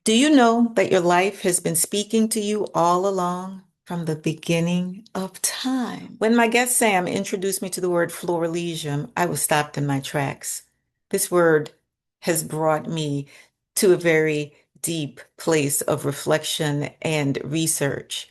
Do you know that your life has been speaking to you all along from the beginning of time? When my guest Sam introduced me to the word Florilegium, I was stopped in my tracks. This word has brought me to a very deep place of reflection and research.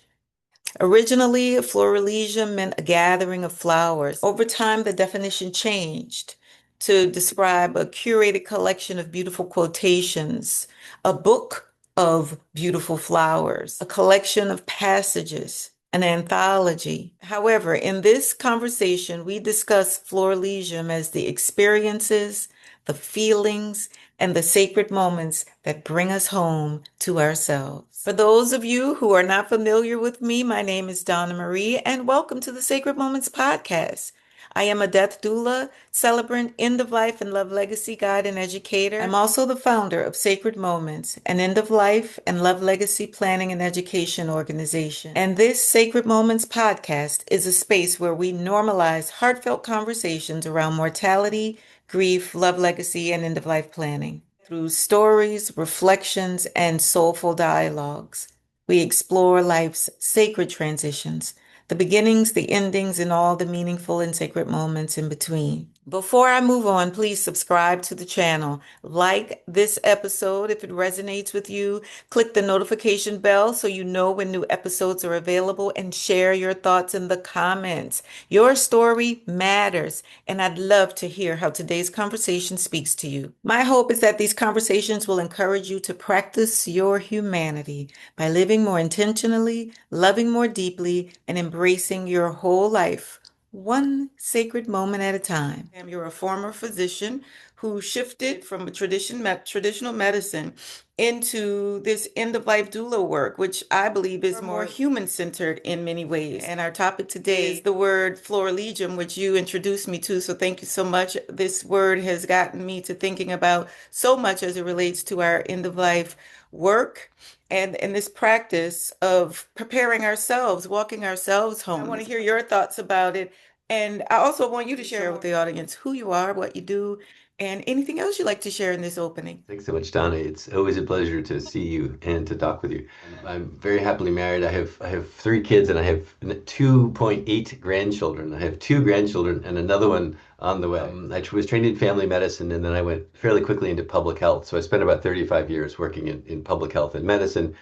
Originally, Florilegium meant a gathering of flowers. Over time, the definition changed to describe a curated collection of beautiful quotations, a book of beautiful flowers, a collection of passages, an anthology. However, in this conversation, we discuss Florilegium as the experiences, the feelings, and the sacred moments that bring us home to ourselves. For those of you who are not familiar with me, my name is Donna Marie, and welcome to the Sacred Moments Podcast. I am a death doula, celebrant, end of life, and love legacy guide and educator. I'm also the founder of Sacred Moments, an end of life and love legacy planning and education organization. And this Sacred Moments podcast is a space where we normalize heartfelt conversations around mortality, grief, love legacy, and end of life planning. Through stories, reflections, and soulful dialogues, we explore life's sacred transitions, the beginnings, the endings, and all the meaningful and sacred moments in between. Before I move on, please subscribe to the channel. Like this episode if it resonates with you. Click the notification bell so you know when new episodes are available, and share your thoughts in the comments. Your story matters, and I'd love to hear how today's conversation speaks to you. My hope is that these conversations will encourage you to practice your humanity by living more intentionally, loving more deeply, and embracing your whole life one sacred moment at a time. You're a former physician who shifted from a traditional medicine into this end-of-life doula work, which I believe is more human-centered in many ways. And our topic today is the word Florilegium, which you introduced me to. So thank you so much. This word has gotten me to thinking about so much as it relates to our end-of-life work and this practice of preparing ourselves, walking ourselves home. I want to hear your thoughts about it. And I also want you to share with the audience who you are, what you do, and anything else you'd like to share in this opening. Thanks so much, Donna. It's always a pleasure to see you and to talk with you. I'm very happily married. I have three kids and I have 2.8 grandchildren. I have two grandchildren and another one on the way. I was trained in family medicine and then I went fairly quickly into public health. So I spent about 35 years working in public health and medicine.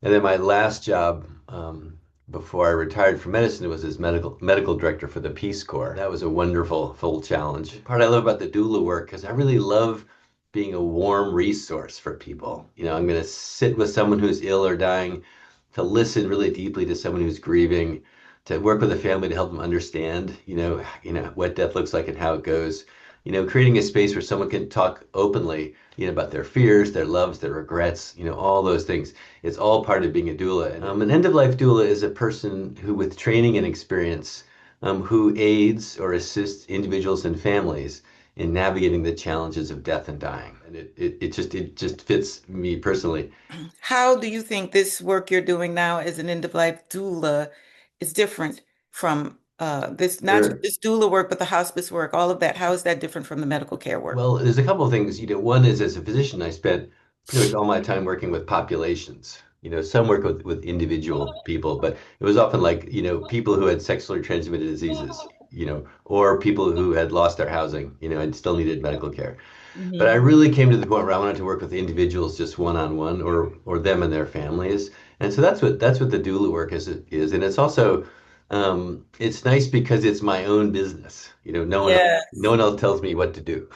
And then my last job before I retired from medicine was as medical director for the Peace Corps. That was a wonderful full challenge. The part I love about the doula work is I really love being a warm resource for people. I'm going to sit with someone who's ill or dying, to listen really deeply to someone who's grieving, to work with a family to help them understand, what death looks like and how it goes. Creating a space where someone can talk openly, about their fears, their loves, their regrets, all those things. It's all part of being a doula. An end-of-life doula is a person who, with training and experience, who aids or assists individuals and families in navigating the challenges of death and dying. And it just fits me personally. How do you think this work you're doing now as an end-of-life doula is different from this, not just Sure. this doula work, but the hospice work, all of that? How is that different from the medical care work? Well, there's a couple of things. One is as a physician, I spent pretty much all my time working with populations. Some work with individual people, but it was often like, people who had sexually transmitted diseases, or people who had lost their housing, and still needed medical care. But I Mhm. really came to the point where I wanted to work with individuals just one-on-one, or them and their families. And so that's what the doula work is. And it's also it's nice because it's my own business. No one else tells me what to do,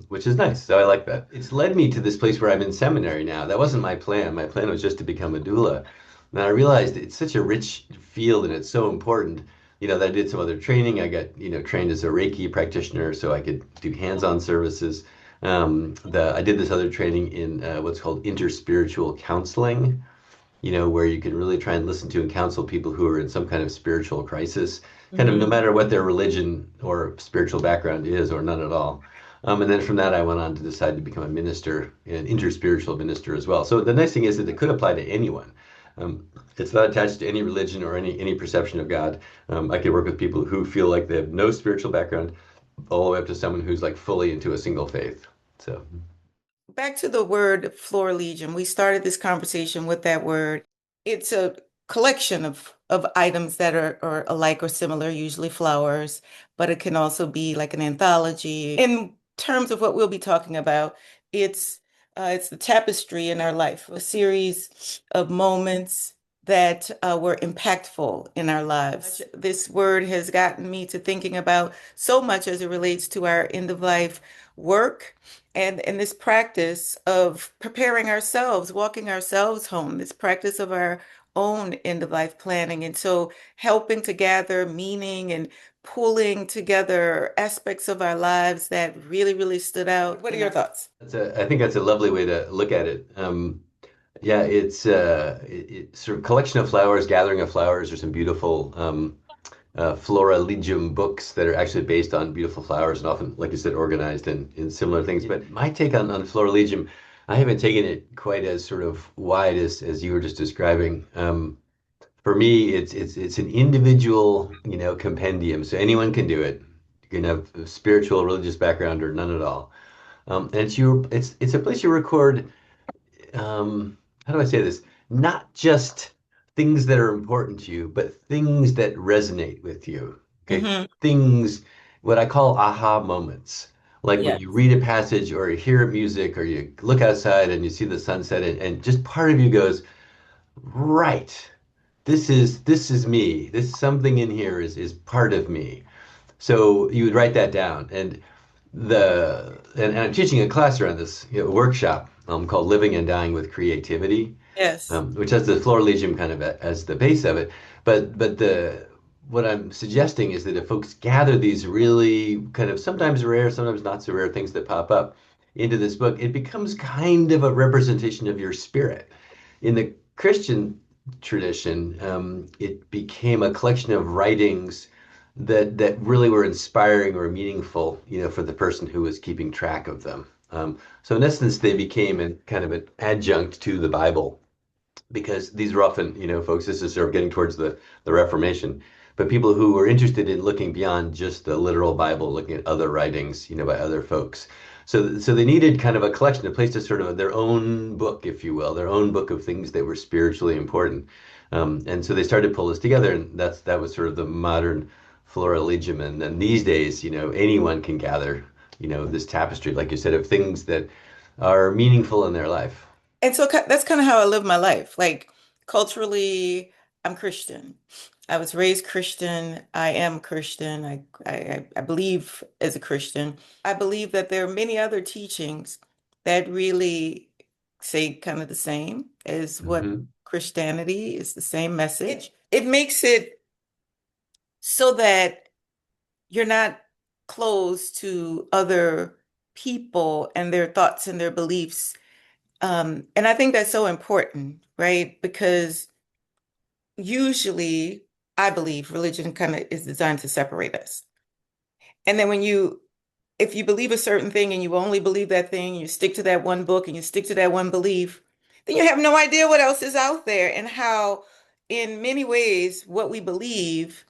which is nice. So I like that. It's led me to this place where I'm in seminary now. That wasn't my plan. My plan was just to become a doula. And I realized it's such a rich field and it's so important. That I did some other training. I got, trained as a Reiki practitioner so I could do hands-on services. I did this other training in what's called interspiritual counseling, where you can really try and listen to and counsel people who are in some kind of spiritual crisis, kind of no Mhm. matter what their religion or spiritual background is, or none at all. And then from that, I went on to decide to become a minister, an interspiritual minister as well. So the nice thing is that it could apply to anyone. It's not attached to any religion or any perception of God. I could work with people who feel like they have no spiritual background, all the way up to someone who's like fully into a single faith. So. Back to the word Florilegium. We started this conversation with that word. It's a collection of items that are alike or similar, usually flowers, but it can also be like an anthology. In terms of what we'll be talking about, it's it's the tapestry in our life, a series of moments that were impactful in our lives. This word has gotten me to thinking about so much as it relates to our end of life work and this practice of preparing ourselves, walking ourselves home, this practice of our own end of life planning. And so helping to gather meaning and pulling together aspects of our lives that really, really stood out. What are your thoughts? I think that's a lovely way to look at it. Yeah, it's sort of collection of flowers, gathering of flowers. There's some beautiful Florilegium books that are actually based on beautiful flowers and often, like you said, organized in similar things. But my take on Florilegium, I haven't taken it quite as sort of wide as you were just describing. For me, it's an individual, compendium, so anyone can do it. You can have a spiritual, religious background or none at all. And it's a place you record how do I say this? Not just things that are important to you, but things that resonate with you. Okay. Hmm. Things, what I call aha moments. Like when Yeah. you read a passage or you hear music or you look outside and you see the sunset and just part of you goes, right, this is me. This something in here is part of me. So you would write that down. And I'm teaching a class around this workshop called Living and Dying with Creativity, Yes. which has the Florilegium kind of as the base of it. But the what I'm suggesting is that if folks gather these really kind of sometimes rare, sometimes not so rare things that pop up into this book, it becomes kind of a representation of your spirit. In the Christian tradition, it became a collection of writings that really were inspiring or meaningful, for the person who was keeping track of them. So in essence, they became kind of an adjunct to the Bible because these were often, folks, this is sort of getting towards the Reformation, but people who were interested in looking beyond just the literal Bible, looking at other writings, by other folks. So they needed kind of a collection, a place to sort of their own book, if you will, their own book of things that were spiritually important. And so they started to pull this together, and that was sort of the modern Florilegium. And then these days, anyone can gather, this tapestry, like you said, of things that are meaningful in their life. And so that's kind of how I live my life. Like culturally, I'm Christian. I was raised Christian. I am Christian. I believe as a Christian. I believe that there are many other teachings that really say kind of the same as what Hmm. Christianity is, the same message. It makes it so that you're not closed to other people and their thoughts and their beliefs. And I think that's so important, right? Because usually I believe religion kind of is designed to separate us. And then if you believe a certain thing and you only believe that thing, you stick to that one book and you stick to that one belief, then you have no idea what else is out there and how, in many ways, what we believe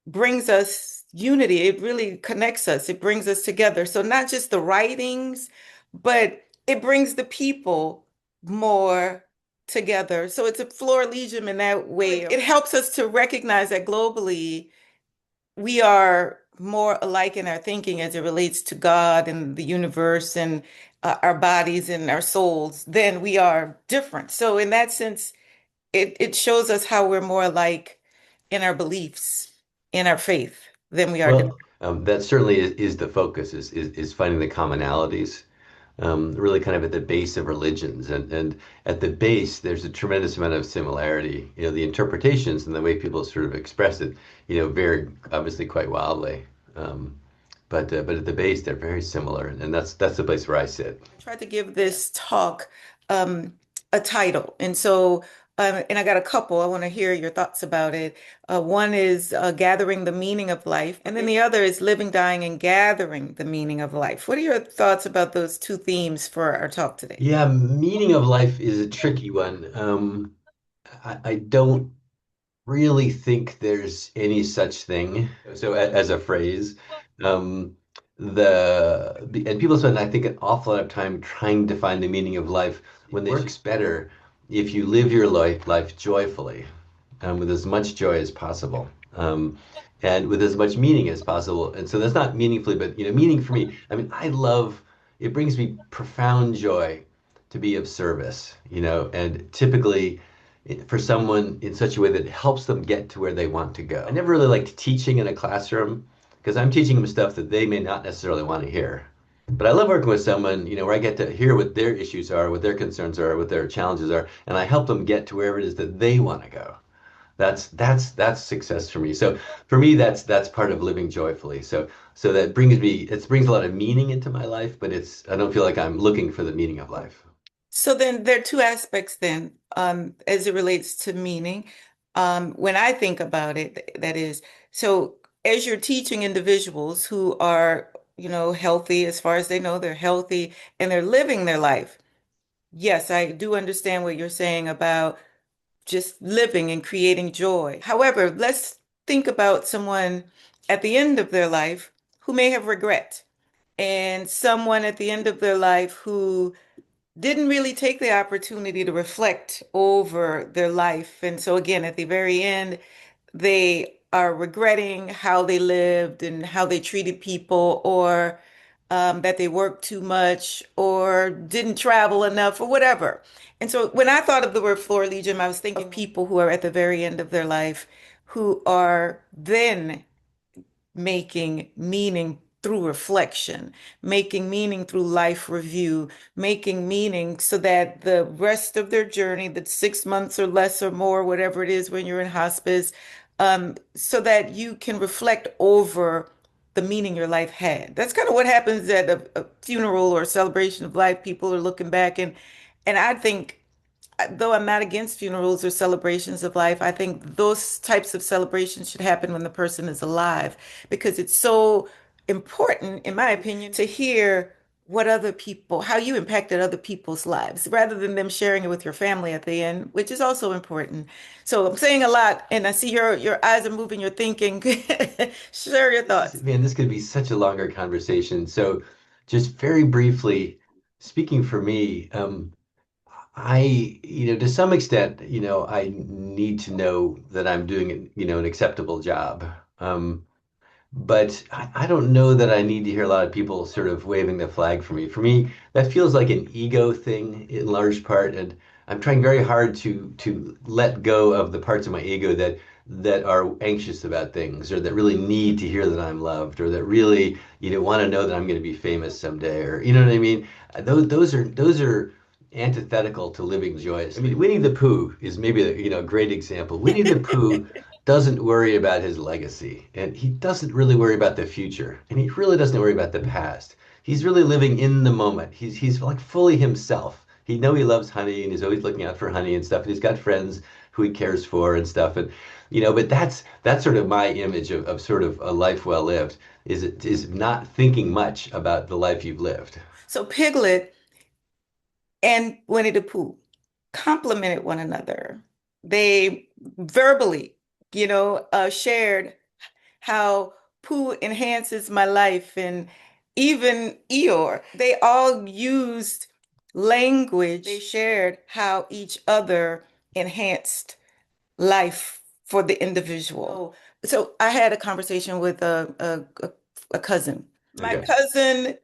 brings us unity. It really connects us. It brings us together. So not just the writings, but it brings the people more together. So it's a Florilegium in that way. It helps us to recognize that globally we are more alike in our thinking as it relates to God and the universe and our bodies and our souls than we are different. So in that sense, it shows us how we're more alike in our beliefs, in our faith than we are different. Well, that certainly is the focus is finding the commonalities, really kind of at the base of religions, and at the base there's a tremendous amount of similarity. The interpretations and the way people sort of express it, vary obviously quite wildly. But at the base they're very similar, and that's the place where I sit. I tried to give this talk um, a title. And I got a couple. I want to hear your thoughts about it. One is Gathering the Meaning of Life, and then the other is Living, Dying, and Gathering the Meaning of Life. What are your thoughts about those two themes for our talk today? Yeah, meaning of life is a tricky one. I don't really think there's any such thing. So as a phrase, um, and people spend, I think, an awful lot of time trying to find the meaning of life when it works better if you live your life joyfully, with as much joy as possible, and with as much meaning as possible. And so that's not meaningfully, but meaning for me. I mean, I love. It brings me profound joy to be of service, and typically for someone in such a way that helps them get to where they want to go. I never really liked teaching in a classroom because I'm teaching them stuff that they may not necessarily want to hear. But I love working with someone, where I get to hear what their issues are, what their concerns are, what their challenges are, and I help them get to wherever it is that they want to go. That's success for me. So for me, that's part of living joyfully. So that brings a lot of meaning into my life, but I don't feel like I'm looking for the meaning of life. So then there are two aspects then, as it relates to meaning. When I think about it, that is, so as you're teaching individuals who are, healthy as far as they know, they're healthy and they're living their life. Yes, I do understand what you're saying about just living and creating joy. However, let's think about someone at the end of their life who may have regret, and someone at the end of their life who didn't really take the opportunity to reflect over their life. And so, again, at the very end, they are regretting how they lived and how they treated people, or that they worked too much or didn't travel enough or whatever. And so, when I thought of the word Florilegium, I was thinking of people who are at the very end of their life who are then making meaning through reflection, making meaning through life review, making meaning so that the rest of their journey, that 6 months or less or more, whatever it is when you're in hospice, so that you can reflect over the meaning your life had. That's kind of what happens at a funeral or a celebration of life. People are looking back, and I think, though I'm not against funerals or celebrations of life, I think those types of celebrations should happen when the person is alive because it's so important, in my opinion, to hear what other people, how you impacted other people's lives rather than them sharing it with your family at the end, which is also important. So I'm saying a lot, and I see your eyes are moving, you're thinking. Share your thoughts. Man, this could be such a longer conversation. So, just very briefly, speaking for me, to some extent, I need to know that I'm doing, an acceptable job. But I don't know that I need to hear a lot of people sort of waving the flag for me. For me, that feels like an ego thing in large part, and I'm trying very hard to let go of the parts of my ego that are anxious about things, or that really need to hear that I'm loved, or that really, want to know that I'm going to be famous someday, or you know what I mean? Those are antithetical to living joyously. I mean, Winnie the Pooh is maybe a great example. Winnie the Pooh doesn't worry about his legacy, and he doesn't really worry about the future, and he really doesn't worry about the past. He's really living in the moment. He's like fully himself. He loves honey, and he's always looking out for honey and stuff. And he's got friends who he cares for and stuff. And but that's sort of my image of sort of a life well lived. Is not thinking much about the life you've lived. So Piglet and Winnie the Pooh complemented one another. They verbally, shared how Pooh enhances my life, and even Eeyore. They all used language. They shared how each other enhanced life for the individual. So I had a conversation with a cousin. My Okay. cousin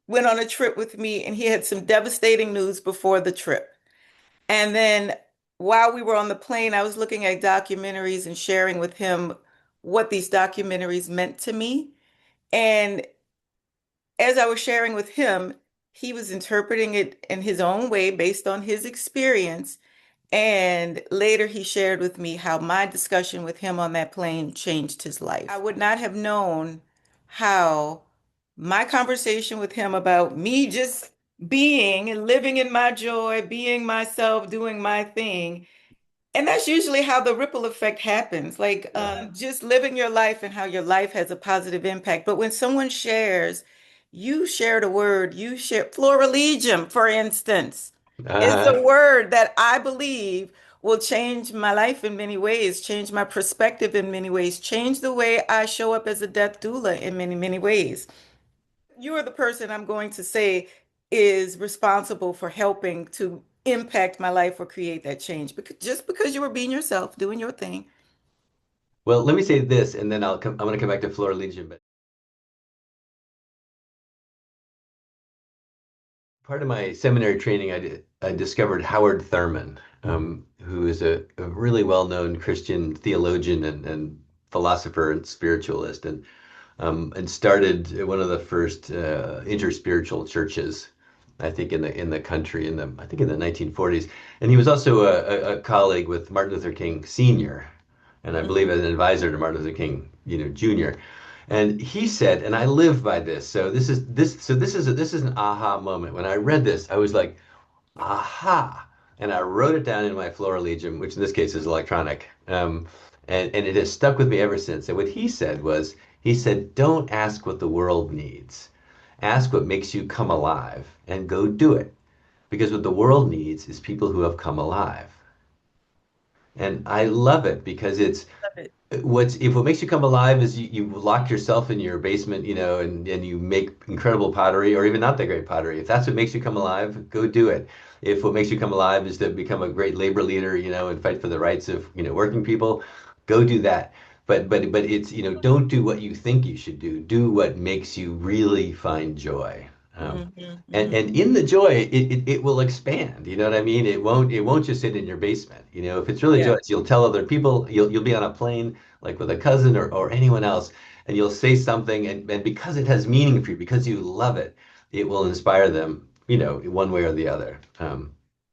went on a trip with me, and he had some devastating news before the trip. And then while we were on the plane, I was looking at documentaries and sharing with him what these documentaries meant to me. And as I was sharing with him, he was interpreting it in his own way based on his experience. And later he shared with me how my discussion with him on that plane changed his life. I would not have known how my conversation with him about me just being and living in my joy, being myself, doing my thing. And that's usually how the ripple effect happens, like just living your life and how your life has a positive impact. But when someone shares, you shared a word, you share Florilegium, for instance, is Uh-huh. a word that I believe will change my life in many ways, change my perspective in many ways, change the way I show up as a death doula in many, many ways. you are the person I'm going to say is responsible for helping to impact my life or create that change. Because just because you were being yourself, doing your thing. Well, let me say this, and then I'm going to come back to Florilegium. But part of my seminary training, I discovered Howard Thurman, who is a really well-known Christian theologian and philosopher and spiritualist, and started one of the first interspiritual churches, I think in the country I think in the 1940s. And he was also a colleague with Martin Luther King Sr. and I believe as an advisor to Martin Luther King, Jr. And he said, and I live by this. So this is an aha moment. When I read this, I was like, aha. And I wrote it down in my Florilegium, which in this case is electronic. And it has stuck with me ever since. And what he said was, he said, don't ask what the world needs. Ask what makes you come alive and go do it. Because what the world needs is people who have come alive. And I love it because it's Love it. what's if what makes you come alive is you lock yourself in your basement, and you make incredible pottery or even not that great pottery. If that's what makes you come alive, go do it. If what makes you come alive is to become a great labor leader, and fight for the rights of, working people, go do that. But it's, don't do what you think you should do. Do what makes you really find joy. Um, Hmm. Hmm. and in the joy, it will expand. You know what I mean? It won't just sit in your basement. If it's really Yeah. joyous, you'll tell other people. You'll be on a plane like with a cousin or anyone else, and you'll say something, and because it has meaning for you, because you love it, it will inspire them. One way or the other.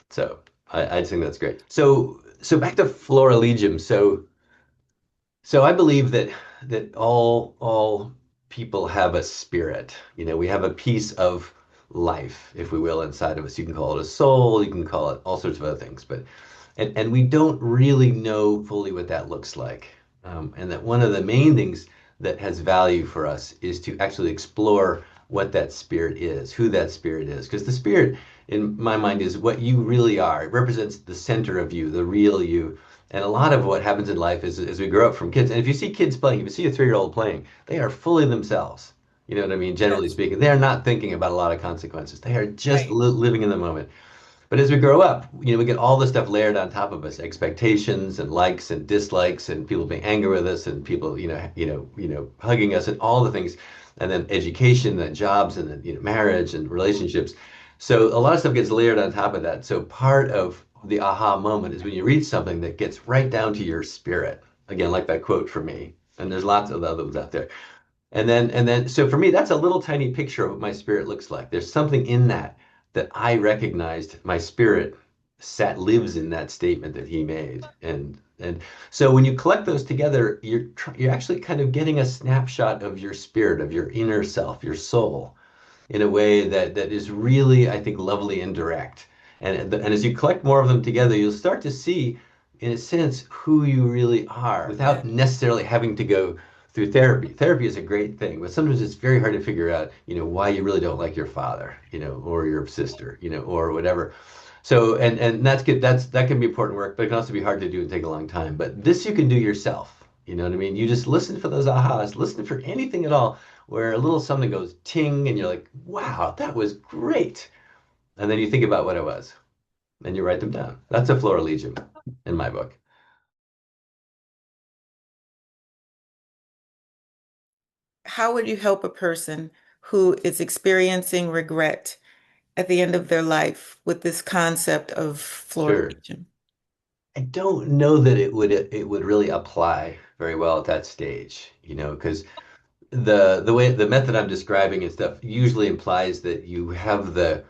So I think that's great. So back to Florilegium. So I believe that all people have a spirit. We have a piece of life, if we will, inside of us. You can call it a soul, you can call it all sorts of other things, but and we don't really know fully what that looks like. And that one of the main things that has value for us is to actually explore what that spirit is, who that spirit is, because the spirit, in my mind, is what you really are. It represents the center of you, the real you. And a lot of what happens in life is as we grow up from kids, and if you see kids playing, if you see a 3-year-old playing, they are fully themselves. You know what I mean? Generally Yes. speaking, they are not thinking about a lot of consequences. They are just Right. living in the moment. But as we grow up, we get all this stuff layered on top of us, expectations and likes and dislikes and people being angry with us and people, hugging us and all the things. And then education, then jobs, and then, marriage and relationships. So a lot of stuff gets layered on top of that. So part of the aha moment is when you read something that gets right down to your spirit. Again, like that quote for me. And there's lots of other ones out there. So for me, that's a little tiny picture of what my spirit looks like. There's something in that I recognized my spirit lives in that statement that he made. And so when you collect those together, you're actually kind of getting a snapshot of your spirit, of your inner self, your soul, in a way that is really, I think, lovely and direct. And as you collect more of them together, you'll start to see, in a sense, who you really are Yeah. without necessarily having to go through therapy. Therapy is a great thing, but sometimes it's very hard to figure out, why you really don't like your father, or your sister, or whatever. So, and that's good. That can be important work, but it can also be hard to do and take a long time. But this you can do yourself. You know what I mean? You just listen for those ahas, listen for anything at all where a little something goes ting and you're like, wow, that was great. And then you think about what it was and you write them down. That's a Florilegium in my book. How would you help a person who is experiencing regret at the end of their life with this concept of Sure. Florilegium? I don't know that it would really apply very well at that stage, because the method I'm describing and stuff usually implies that you have the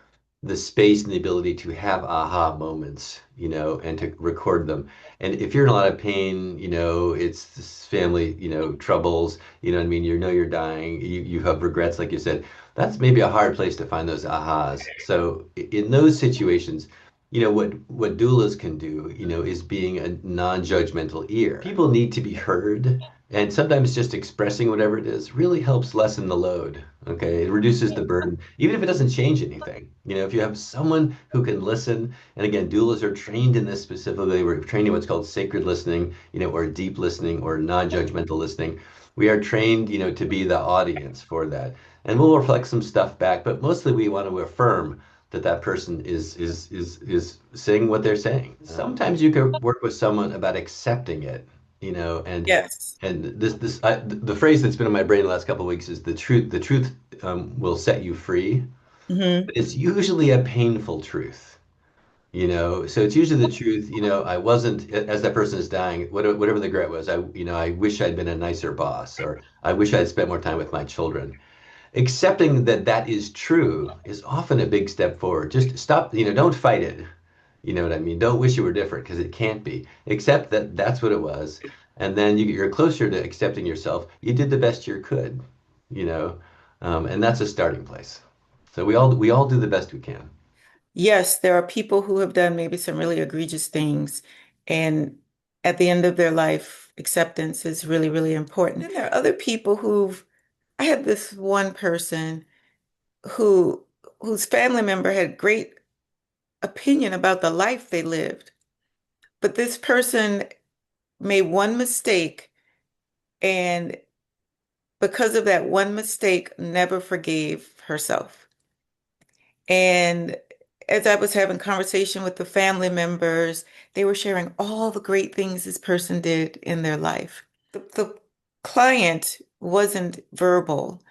space and the ability to have aha moments, and to record them. And if you're in a lot of pain, it's this family, troubles, you know what I mean? You're dying, you have regrets, like you said. That's maybe a hard place to find those ahas. So in those situations, what doulas can do, is being a non-judgmental ear. People need to be heard, and sometimes just expressing whatever it is really helps lessen the load. Okay. It reduces the burden, even if it doesn't change anything. If you have someone who can listen, and again, doulas are trained in this specifically. We're trained in what's called sacred listening, or deep listening or non-judgmental listening. We are trained, to be the audience for that. and we'll reflect some stuff back, but mostly we want to affirm that that person is saying what they're saying. Sometimes you could work with someone about accepting it, you know, Yes. and the phrase that's been in my brain the last couple of weeks is the truth will set you free. Hmm. But it's usually a painful truth, you know. So it's usually the truth, you know, I wasn't, as that person is dying, whatever the regret was, you know, I wish I'd been a nicer boss, or I wish I'd spent more time with my children. Accepting that that is true is often a big step forward. Just stop, you know, don't fight it. You know what I mean? Don't wish you were different because it can't be. Accept that that's what it was. And then you're closer to accepting yourself. You did the best you could, you know, and that's a starting place. So we all do the best we can. Yes, there are people who have done maybe some really egregious things, and at the end of their life, acceptance is really, really important. Then there are other people I had this one person who whose family member had great opinion about the life they lived, but this person made one mistake, and because of that one mistake, never forgave herself. And as I was having conversation with the family members, they were sharing all the great things this person did in their life. The client wasn't verbal.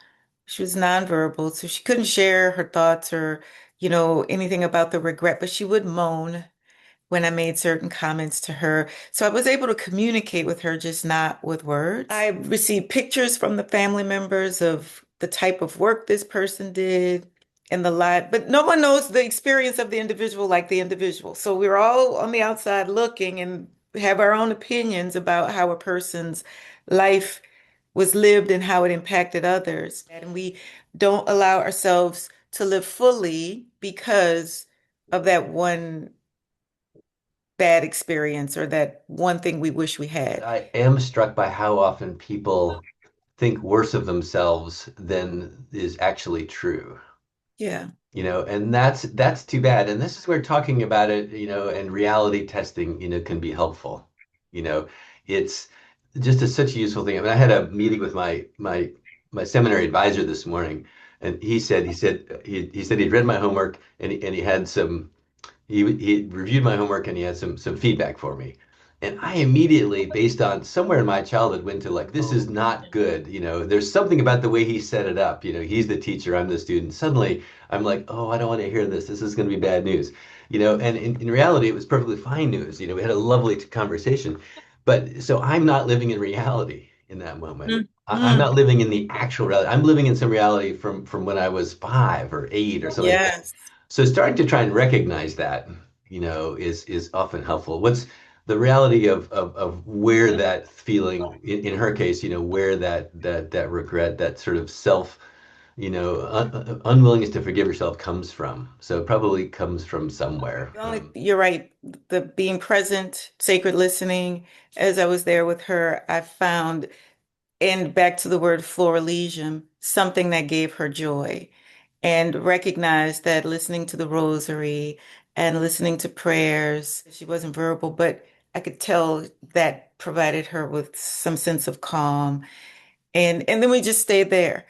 She was nonverbal, so she couldn't share her thoughts or, anything about the regret, but she would moan when I made certain comments to her. So I was able to communicate with her, just not with words. I received pictures from the family members of the type of work this person did and the lot, but no one knows the experience of the individual like the individual. So we're all on the outside looking and have our own opinions about how a person's life was lived and how it impacted others. And we don't allow ourselves to live fully because of that one bad experience or that one thing we wish we had. I am struck by how often people think worse of themselves than is actually true. Yeah. You know, and that's too bad. And this is where talking about it, you know, and reality testing, you know, can be helpful. You know, it's just such a useful thing. I mean, I had a meeting with my seminary advisor this morning, and he said he'd read my homework, and he had some he reviewed my homework, and he had some feedback for me. And I immediately, based on somewhere in my childhood, went to like, this is not good. You know, there's something about the way he set it up. You know, he's the teacher, I'm the student. Suddenly, I'm like, oh, I don't want to hear this. This is going to be bad news. You know, and in reality, it was perfectly fine news. You know, we had a lovely conversation. But so I'm not living in reality in that moment. I'm Mhm. not living in the actual reality. I'm living in some reality from when I was 5 or 8 or something like that. Yes. So starting to try and recognize that, you know, is often helpful. What's the reality of where that feeling, in her case, you know, where that regret, that sort of self, you know, unwillingness to forgive yourself comes from. So it probably comes from somewhere. You're right. The being present, sacred listening. As I was there with her, I found, and back to the word Florilegium, something that gave her joy, and recognized that listening to the rosary and listening to prayers, she wasn't verbal, but I could tell that provided her with some sense of calm. And then we just stayed there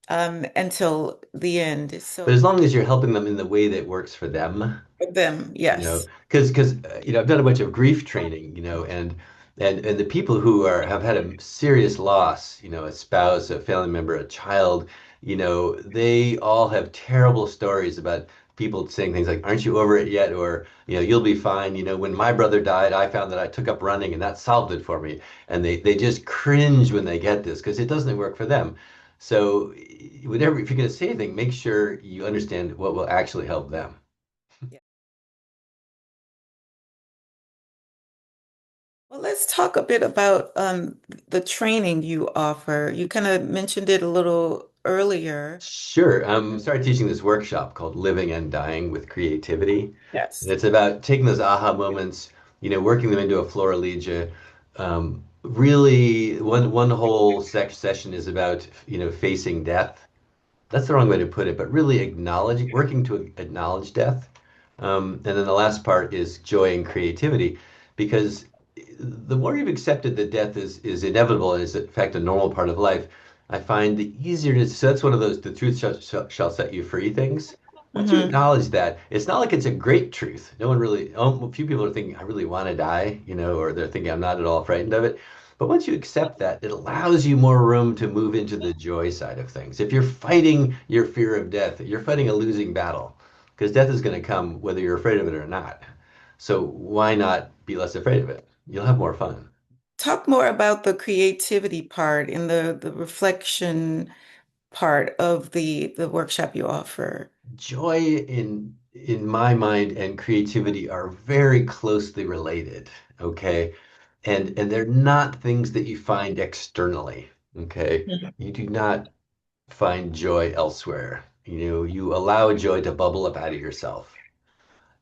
until the end. But So as long as you're helping them in the way that works for them, for them, you know, yes. because you know, I've done a bunch of grief training, you know, and the people who have had a serious loss, you know, a spouse, a family member, a child, you know, they all have terrible stories about people saying things like, aren't you over it yet? Or, you know, you'll be fine. You know, when my brother died, I found that I took up running and that solved it for me. And they just cringe when they get this because it doesn't work for them. So whatever, if you're going to say anything, make sure you understand what will actually help them. Yeah. Well, let's talk a bit about the training you offer. You kind of mentioned it a little earlier. Sure. Started teaching this workshop called Living and Dying with Creativity. And Yes. it's about taking those aha moments, you know, working them into a Florilegia. Really, one whole session is about, you know, facing death. That's the wrong way to put it, but really acknowledging, working to acknowledge death. And then the last part is joy and creativity, because the more you've accepted that death is inevitable and is in fact a normal part of life, I find the easier to, so that's one of those, the truth shall set you free things. Once you Hmm. acknowledge that, it's not like it's a great truth. No one really, a few people are thinking, I really want to die, or they're thinking, I'm not at all frightened of it. But once you accept that, it allows you more room to move into the joy side of things. If you're fighting your fear of death, you're fighting a losing battle because death is going to come whether you're afraid of it or not. So why not be less afraid of it? You'll have more fun. Talk more about the creativity part and the reflection part of the workshop you offer. Joy in my mind and creativity are very closely related, okay? And they're not things that you find externally, okay? Mhm. You do not find joy elsewhere. You allow joy to bubble up out of yourself.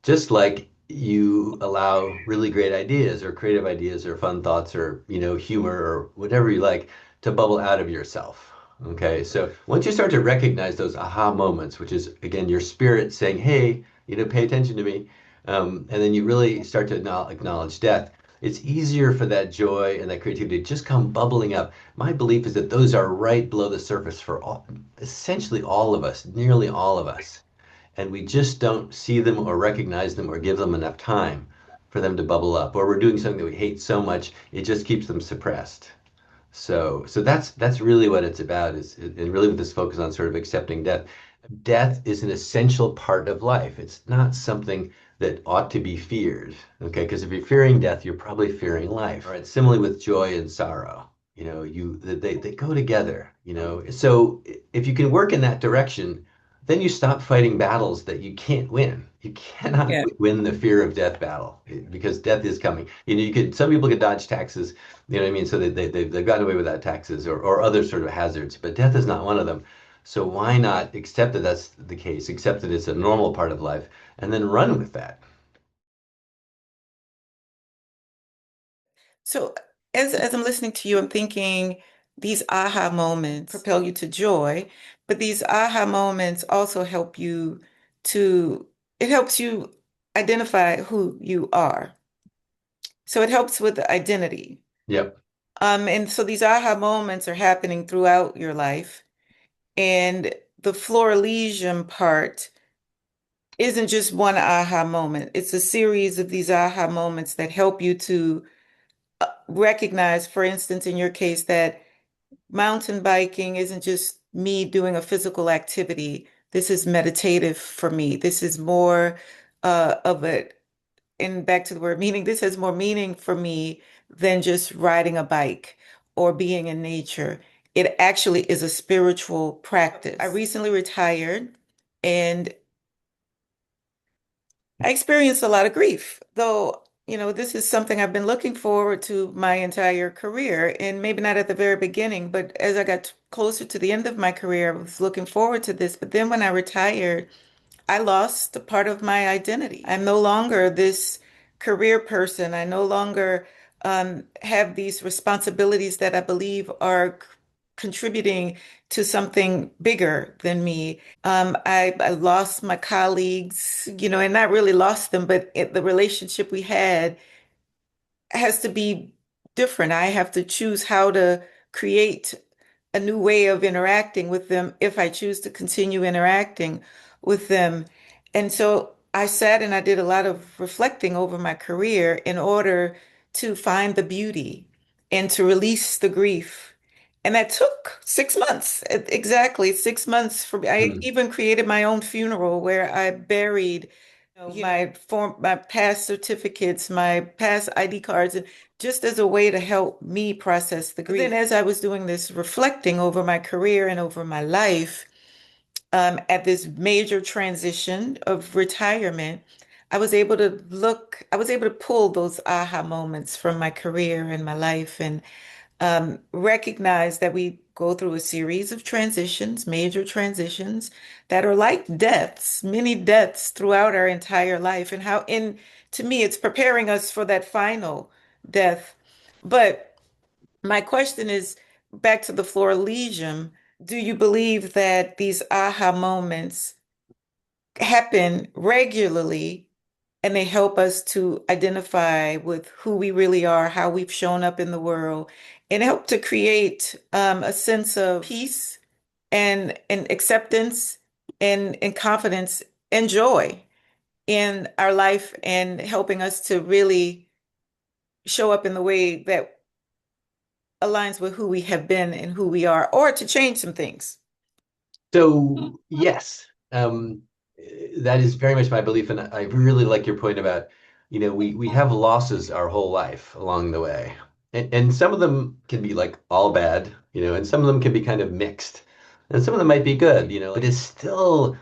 Just like you allow really great ideas or creative ideas or fun thoughts or, humor or whatever you like to bubble out of yourself. Okay. So once you start to recognize those aha moments, which is again your spirit saying, hey, pay attention to me. And then you really start to acknowledge death. It's easier for that joy and that creativity to just come bubbling up. My belief is that those are right below the surface for essentially all of us, nearly all of us, and we just don't see them or recognize them or give them enough time for them to bubble up, or we're doing something that we hate so much it just keeps them suppressed. So that's really what it's about, is and really with this focus on sort of accepting death. Death is an essential part of life. It's not something that ought to be feared. Okay, because if you're fearing death, you're probably fearing life. All right, similarly with joy and sorrow. They go together. So if you can work in that direction, then you stop fighting battles that you can't win. You cannot Yeah. win the fear of death battle because death is coming. Some people could dodge taxes, you know what I mean? So they've gotten away without taxes or other sort of hazards, but death is not one of them. So why not accept that that's the case, accept that it's a normal part of life, and then run with that? So as I'm listening to you, I'm thinking these aha moments propel you to joy, but these aha moments also help you to, it helps you identify who you are. So it helps with the identity. Yep. And so these aha moments are happening throughout your life. And the Florilegium part isn't just one aha moment. It's a series of these aha moments that help you to recognize, for instance, in your case, that mountain biking isn't just me doing a physical activity. This is meditative for me. This is more of a, and back to the word meaning, this has more meaning for me than just riding a bike or being in nature. It actually is a spiritual practice. I recently retired and I experienced a lot of grief, though, this is something I've been looking forward to my entire career, and maybe not at the very beginning, but as I got closer to the end of my career, I was looking forward to this. But then when I retired, I lost a part of my identity. I'm no longer this career person. I no longer have these responsibilities that I believe are contributing to something bigger than me. I lost my colleagues, and not really lost them, but the relationship we had has to be different. I have to choose how to create a new way of interacting with them if I choose to continue interacting with them. And so I sat and I did a lot of reflecting over my career in order to find the beauty and to release the grief. And that took 6 months, exactly 6 months for me. I Hmm. even created my own funeral where I buried my past certificates, my past ID cards, and just as a way to help me process the grief. But then as I was doing this reflecting over my career and over my life, at this major transition of retirement, I was able to pull those aha moments from my career and my life and recognize that we go through a series of transitions, major transitions that are like deaths, many deaths throughout our entire life, and how, in to me, it's preparing us for that final death. But my question is back to the Florilegium. Do you believe that these aha moments happen regularly? and they help us to identify with who we really are, how we've shown up in the world, and help to create a sense of peace and acceptance and confidence and joy in our life and helping us to really show up in the way that aligns with who we have been and who we are, or to change some things. So yes, that is very much my belief, and I really like your point about, we have losses our whole life along the way, and some of them can be like all bad, and some of them can be kind of mixed, and some of them might be good, but it's still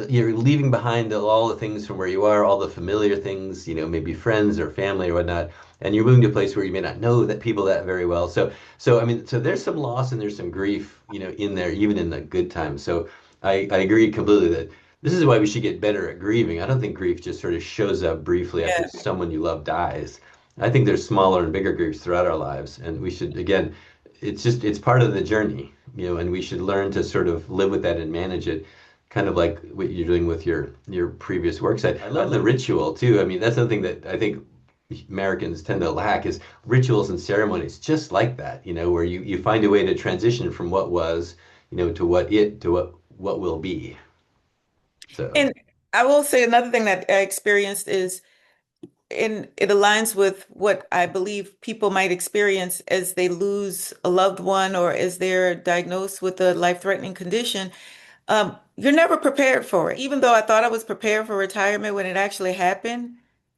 you're leaving behind all the things from where you are, all the familiar things, maybe friends or family or whatnot, and you're moving to a place where you may not know that people that very well. So I mean, so there's some loss and there's some grief, in there, even in the good times. So I agree completely that this is why we should get better at grieving. I don't think grief just sort of shows up briefly after Yeah. someone you love dies. I think there's smaller and bigger griefs throughout our lives, and we should, again, it's part of the journey, and we should learn to sort of live with that and manage it, kind of like what you're doing with your previous work site. I love the ritual too. I mean, that's something that I think Americans tend to lack is rituals and ceremonies just like that, where you find a way to transition from what was, to what will be. So, And I will say another thing that I experienced is, and it aligns with what I believe people might experience as they lose a loved one or as they're diagnosed with a life-threatening condition. You're never prepared for it. Even though I thought I was prepared for retirement when it actually happened,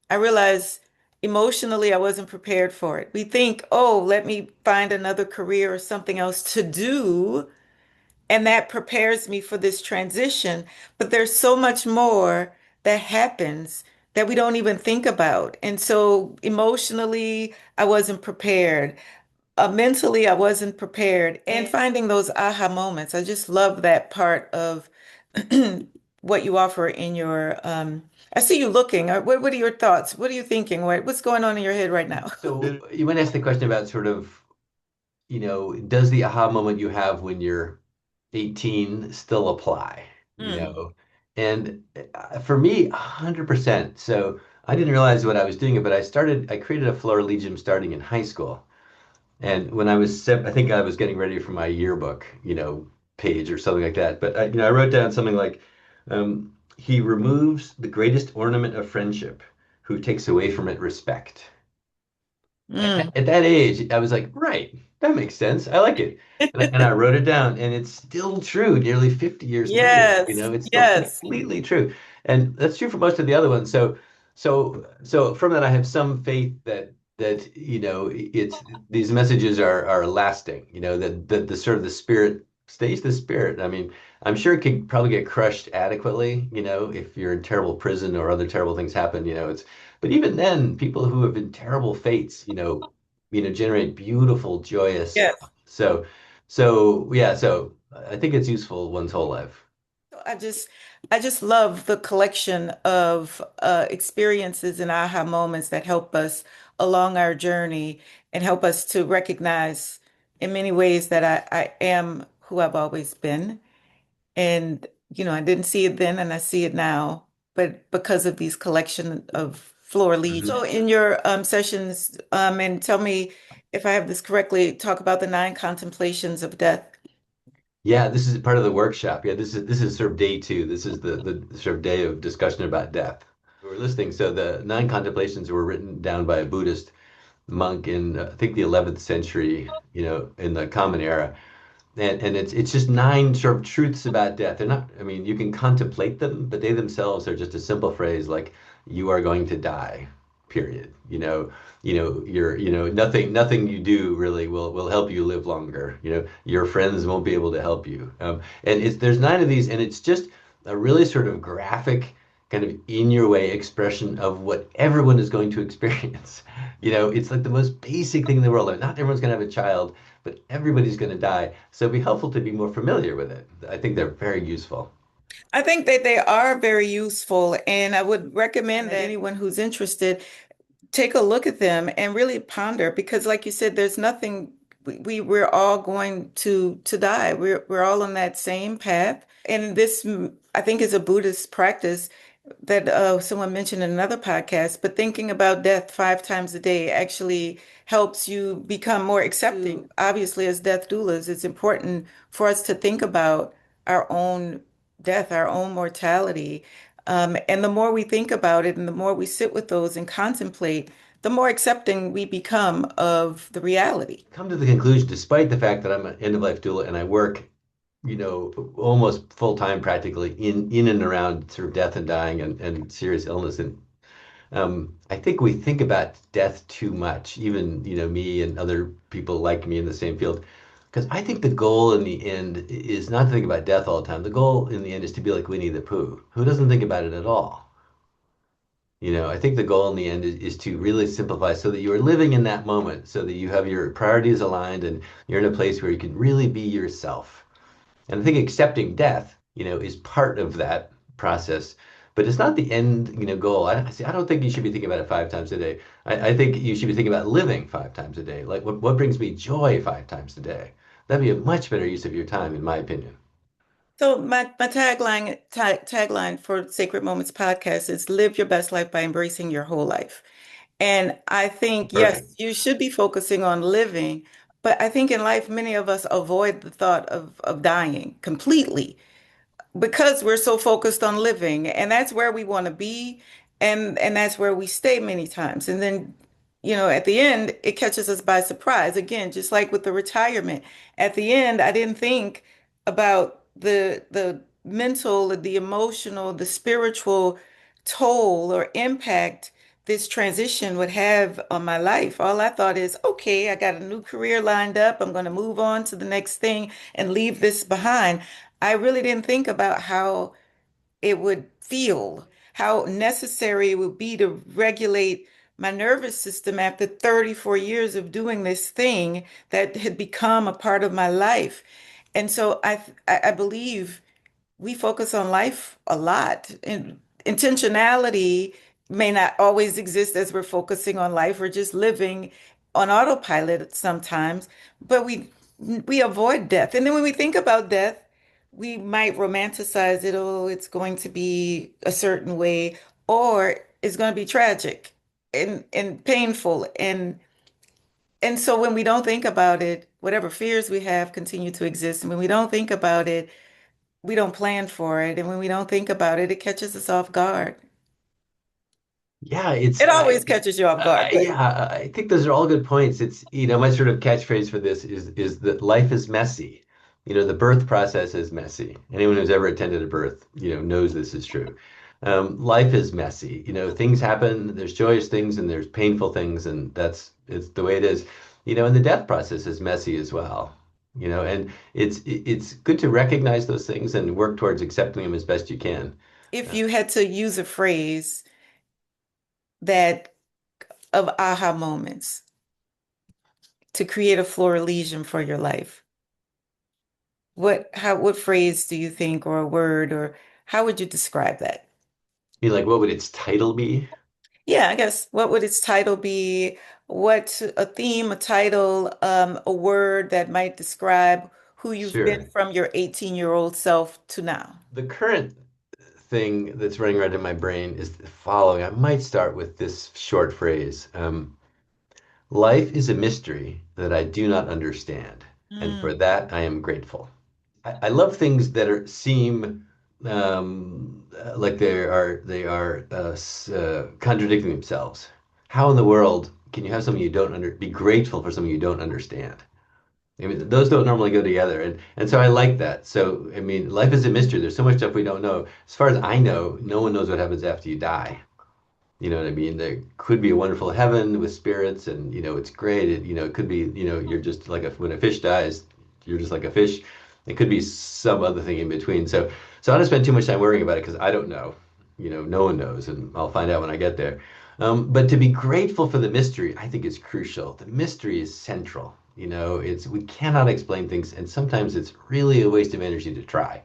I realized emotionally I wasn't prepared for it. We think, oh, let me find another career or something else to do, and that prepares me for this transition. But there's so much more that happens that we don't even think about. And so emotionally, I wasn't prepared. Mentally, I wasn't prepared. And finding those aha moments, I just love that part of what you offer in your. I see you looking. What are your thoughts? What are you thinking? What's going on in your head right now? so you might ask the question about sort of, does the aha moment you have when you're 18 still apply? Mm. And for me, 100%. So I didn't realize what I was doing, but I created a Florilegium starting in high school. And when I was I think I was getting ready for my yearbook, page or something like that. But I wrote down something like, he removes the greatest ornament of friendship, who takes away from it respect. Mm. At that age, I was like, right, that makes sense. I like it. And I wrote it down, and it's still true nearly 50 years later. Yes, It's still yes, completely true. And that's true for most of the other ones. So from that, I have some faith that it's these messages are lasting, that the sort of the spirit stays the spirit. I mean, I'm sure it could probably get crushed adequately, if you're in terrible prison or other terrible things happen, but even then, people who have been terrible fates, generate beautiful, joyous yes. stuff. So yeah, so I think it's useful one's whole life. I just I just love the collection of experiences and aha moments that help us along our journey and help us to recognize in many ways that I am who I've always been. And, I didn't see it then and I see it now, but because of these collection of floor leads. Mhm. So in your sessions, and tell me if I have this correctly, talk about the nine contemplations of death. Yeah, this is part of the workshop. Yeah, this is sort of day two. This is the sort of day of discussion about death. We're listening. So the nine contemplations were written down by a Buddhist monk in I think the 11th century, in the Common Era. And it's just nine sort of truths about death. They're not, I mean, you can contemplate them, but they themselves are just a simple phrase like you are going to die, period. Nothing you do really will help you live longer. Your friends won't be able to help you. And there's nine of these, and it's just a really sort of graphic, kind of in your way expression of what everyone is going to experience. It's like the most basic thing in the world. Like, not everyone's going to have a child, but everybody's going to die. So it'd be helpful to be more familiar with it. I think they're very useful. I think that they are very useful, and I would recommend that anyone who's interested take a look at them and really ponder because, like you said, there's nothing. We're all going to die. We're all on that same path, and this I think is a Buddhist practice. that someone mentioned in another podcast, but thinking about death 5 times a day actually helps you become more accepting. Obviously, as death doulas, it's important for us to think about our own death, our own mortality. And the more we think about it and the more we sit with those and contemplate, the more accepting we become of the reality. Come to the conclusion, despite the fact that I'm an end of life doula and I work, almost full time practically in and around sort of death and dying and serious illness. And I think we think about death too much, even, me and other people like me in the same field. Because I think the goal in the end is not to think about death all the time. The goal in the end is to be like Winnie the Pooh, who doesn't think about it at all. I think the goal in the end is to really simplify so that you are living in that moment, so that you have your priorities aligned and you're in a place where you can really be yourself. And I think accepting death, is part of that process, but it's not the end, goal. I don't think you should be thinking about it 5 times a day. I think you should be thinking about living 5 times a day. Like what brings me joy 5 times a day? That'd be a much better use of your time, in my opinion. So my tagline for Sacred Moments podcast is live your best life by embracing your whole life. And I think, yes, Perfect. you should be focusing on living, but I think in life, many of us avoid the thought of dying completely because we're so focused on living, and that's where we want to be, and that's where we stay many times. And then, at the end it catches us by surprise again, just like with the retirement. At the end, I didn't think about the mental, the emotional, the spiritual toll or impact this transition would have on my life. All I thought is, okay, I got a new career lined up, I'm going to move on to the next thing and leave this behind. I really didn't think about how it would feel, how necessary it would be to regulate my nervous system after 34 years of doing this thing that had become a part of my life. And so I believe we focus on life a lot. And intentionality may not always exist as we're focusing on life. We're just living on autopilot sometimes, but we avoid death. And then when we think about death, we might romanticize it. Oh, it's going to be a certain way, or it's going to be tragic and painful. And so when we don't think about it, whatever fears we have continue to exist. And when we don't think about it, we don't plan for it. And when we don't think about it, it catches us off guard. Yeah, it's It always catches you off guard, but yeah, I think those are all good points. It's, my sort of catchphrase for this is that life is messy. The birth process is messy. Anyone who's ever attended a birth, knows this is true. Life is messy. Things happen. There's joyous things and there's painful things, and it's the way it is. And the death process is messy as well. And it's good to recognize those things and work towards accepting them as best you can. if you had to use a phrase that of aha moments to create a Florilegium for your life, what phrase do you think, or a word, or how would you describe that? Like, what would its title be? Yeah, I guess what would its title be? What a theme, a title, a word that might describe who you've been Sure. from your 18-year-old self to now. The current thing that's running around in my brain is the following. I might start with this short phrase. Life is a mystery that I do not understand, and for Mm. that I am grateful. I love things that seem like they are contradicting themselves. How in the world can you have something you don't be grateful for something you don't understand? I mean, those don't normally go together, and so I like that. So, I mean, life is a mystery. There's so much stuff we don't know. As far as I know, no one knows what happens after you die. You know what I mean? There could be a wonderful heaven with spirits, and it's great. It could be, you're just like when a fish dies, you're just like a fish. It could be some other thing in between. So I don't spend too much time worrying about it because I don't know. No one knows, and I'll find out when I get there. But to be grateful for the mystery, I think is crucial. The mystery is central. It's we cannot explain things, and sometimes it's really a waste of energy to try.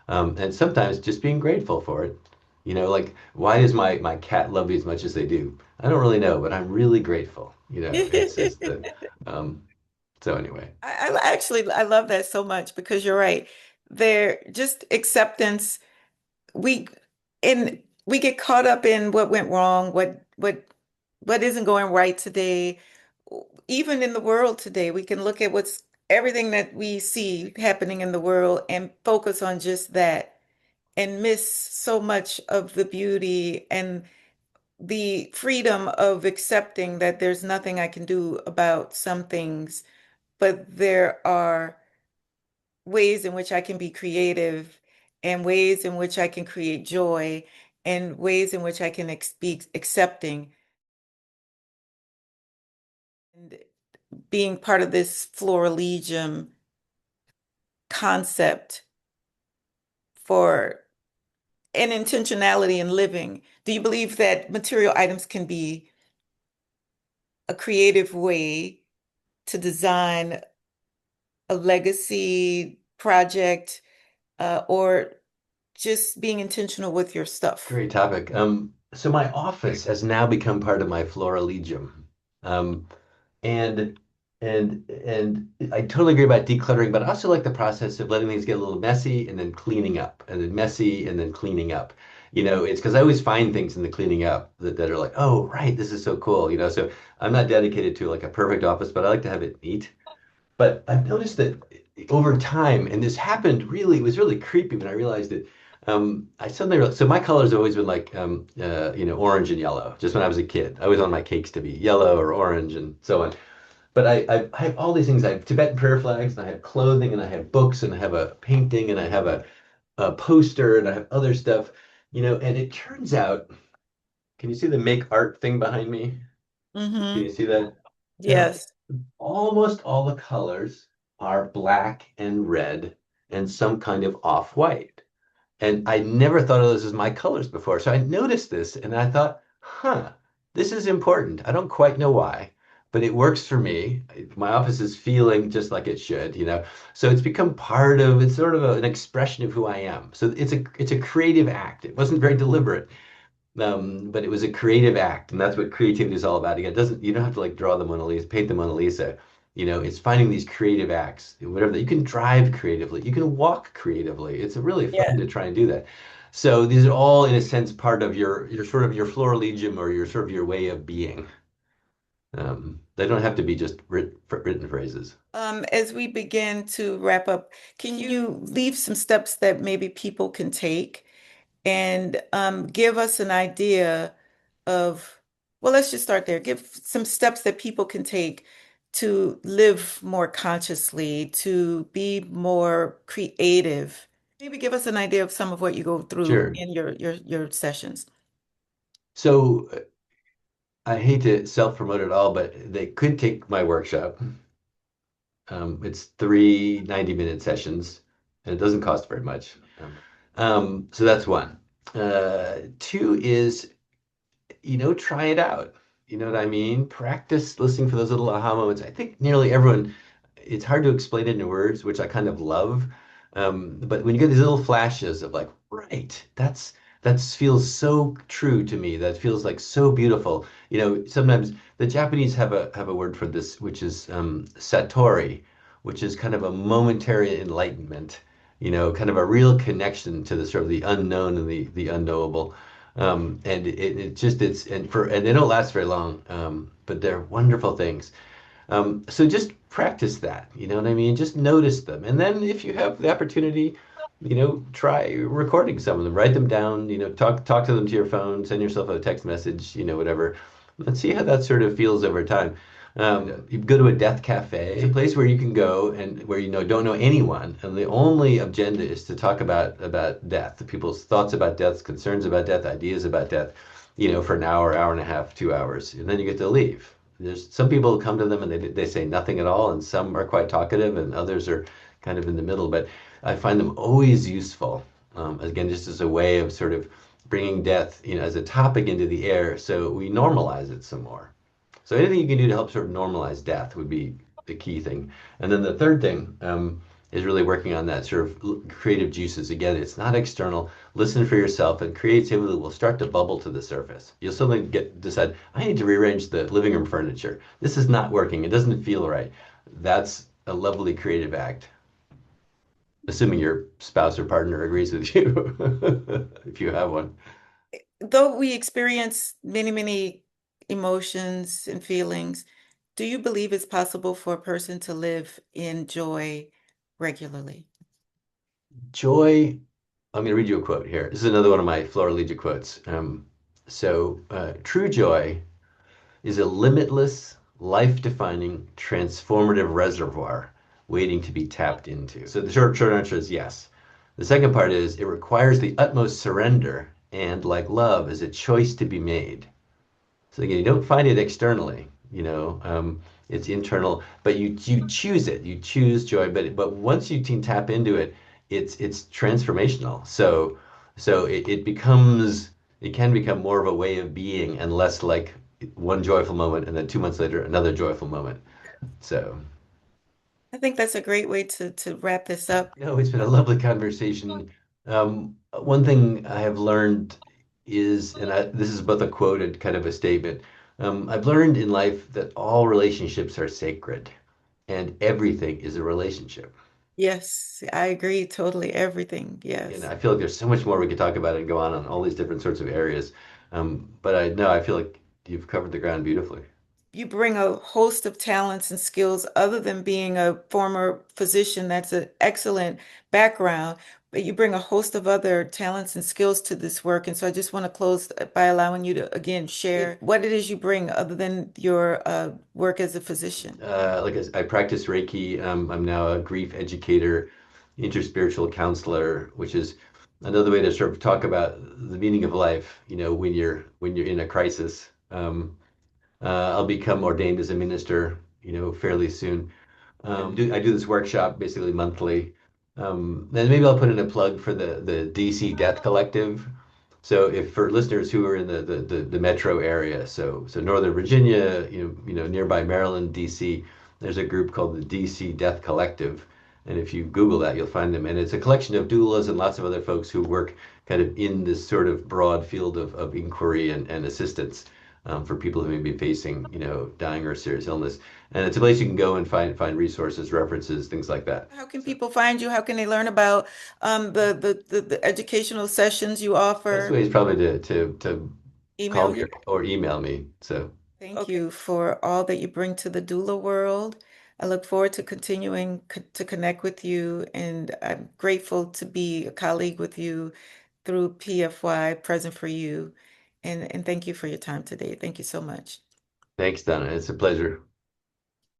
And sometimes just being grateful for it. Like why does my cat love me as much as they do? I don't really know, but I'm really grateful. It's just the um, so anyway. I love that so much because you're right. There just acceptance. We in we get caught up in what went wrong, what isn't going right today. Even in the world today, we can look at what's everything that we see happening in the world and focus on just that and miss so much of the beauty and the freedom of accepting that there's nothing I can do about some things, but there are ways in which I can be creative and ways in which I can create joy and ways in which I can be accepting. And being part of this Florilegium concept for an intentionality in living. Do you believe that material items can be a creative way to design a legacy project, or just being intentional with your stuff? Great topic. So my office has now become part of my Florilegium. Um, and and I totally agree about decluttering, but I also like the process of letting things get a little messy and then cleaning up, and then messy and then cleaning up. It's because I always find things in the cleaning up that are like, oh, right, this is so cool. So I'm not dedicated to like a perfect office, but I like to have it neat. But I've noticed that over time, and this happened really, it was really creepy when I realized it. I suddenly realized, so my colors have always been like, orange and yellow, just when I was a kid. I always wanted my cakes to be yellow or orange and so on. But I have all these things. I have Tibetan prayer flags, and I have clothing, and I have books, and I have a painting, and I have a poster, and I have other stuff, and it turns out, can you see the make art thing behind me? Can Mm-hmm. you see that? Yes. Almost all the colors are black and red and some kind of off-white. And I never thought of those as my colors before. So I noticed this and I thought, huh, this is important. I don't quite know why, but it works for me. My office is feeling just like it should. So it's become it's sort of an expression of who I am. So it's a creative act. It wasn't very deliberate. But it was a creative act, and that's what creativity is all about. Again, you don't have to like draw the Mona Lisa, paint the Mona Lisa. It's finding these creative acts, whatever that you can drive creatively, you can walk creatively. It's really Yeah. fun to try and do that. So these are all, in a sense, part of your sort of your florilegium or your sort of your way of being. They don't have to be just written phrases. As we begin to wrap up, can you leave some steps that maybe people can take and give us an idea of, well, let's just start there. Give some steps that people can take to live more consciously, to be more creative. Maybe give us an idea of some of what you go through Sure. in your sessions. So I hate to self-promote at all, but they could take my workshop. It's three 90-minute sessions, and it doesn't cost very much. So that's one. Two is, try it out. You know what I mean? Practice listening for those little aha moments. I think nearly everyone, it's hard to explain it in words, which I kind of love. But when you get these little flashes of like, right, that feels so true to me. That feels like so beautiful. Sometimes the Japanese have a word for this, which is satori, which is kind of a momentary enlightenment. Kind of a real connection to the sort of the unknown and the unknowable. And and they don't last very long, but they're wonderful things. So just practice that, you know what I mean? Just notice them. And then if you have the opportunity, try recording some of them, write them down, talk to them to your phone, send yourself a text message, whatever. Let's see how that sort of feels over time. You go to a death cafe. It's a place where you can go and where don't know anyone, and the only agenda is to talk about death, the people's thoughts about death, concerns about death, ideas about death, for an hour, hour and a half, 2 hours, and then you get to leave. There's some people who come to them and they say nothing at all, and some are quite talkative, and others are kind of in the middle. But I find them always useful. Again, just as a way of sort of bringing death, as a topic into the air, so we normalize it some more. So anything you can do to help sort of normalize death would be the key thing. And then the third thing is really working on that sort of creative juices. Again, it's not external. Listen for yourself, and creativity will start to bubble to the surface. You'll suddenly decide, I need to rearrange the living room furniture. This is not working. It doesn't feel right. That's a lovely creative act, assuming your spouse or partner agrees with you, if you have one. Though we experience many, many emotions and feelings, do you believe it's possible for a person to live in joy regularly? Joy, I'm going to read you a quote here. This is another one of my Florilegium quotes. True joy is a limitless, life-defining, transformative reservoir waiting to be tapped into. So the short answer is yes. The second part is it requires the utmost surrender and, like love, is a choice to be made. So again, you don't find it externally, it's internal, but you choose it. You choose joy, but once you can tap into it, it's transformational. So it can become more of a way of being and less like one joyful moment and then 2 months later another joyful moment. So I think that's a great way to wrap this up. no, it's been a lovely conversation. One thing I have learned is, this is both a quote and kind of a statement. I've learned in life that all relationships are sacred and everything is a relationship. Yes, I agree totally. Everything. And Yes. I feel like there's so much more we could talk about and go on all these different sorts of areas. But I know I feel like you've covered the ground beautifully. You bring a host of talents and skills other than being a former physician. That's an excellent background, but you bring a host of other talents and skills to this work. And so I just want to close by allowing you to again share what it is you bring other than your work as a physician. I practice Reiki. I'm now a grief educator, interspiritual counselor, which is another way to sort of talk about the meaning of life. When you're in a crisis. I'll become ordained as a minister, fairly soon. I do this workshop basically monthly. And maybe I'll put in a plug for the DC Death Collective. So if for listeners who are in the metro area, so Northern Virginia, nearby Maryland, DC, there's a group called the DC Death Collective. And if you Google that, you'll find them. And it's a collection of doulas and lots of other folks who work kind of in this sort of broad field of inquiry and assistance for people who may be facing, dying or serious illness. And it's a place you can go and find resources, references, things like that. How can So people find you? How can they learn about the educational sessions you best offer? way is probably to call Email me you? or email me. So Thank you for all that you bring to the doula world. I look forward to continuing to connect with you, and I'm grateful to be a colleague with you through PFY, Present for You. And thank you for your time today. Thank you so much. thanks, Donna. It's a pleasure.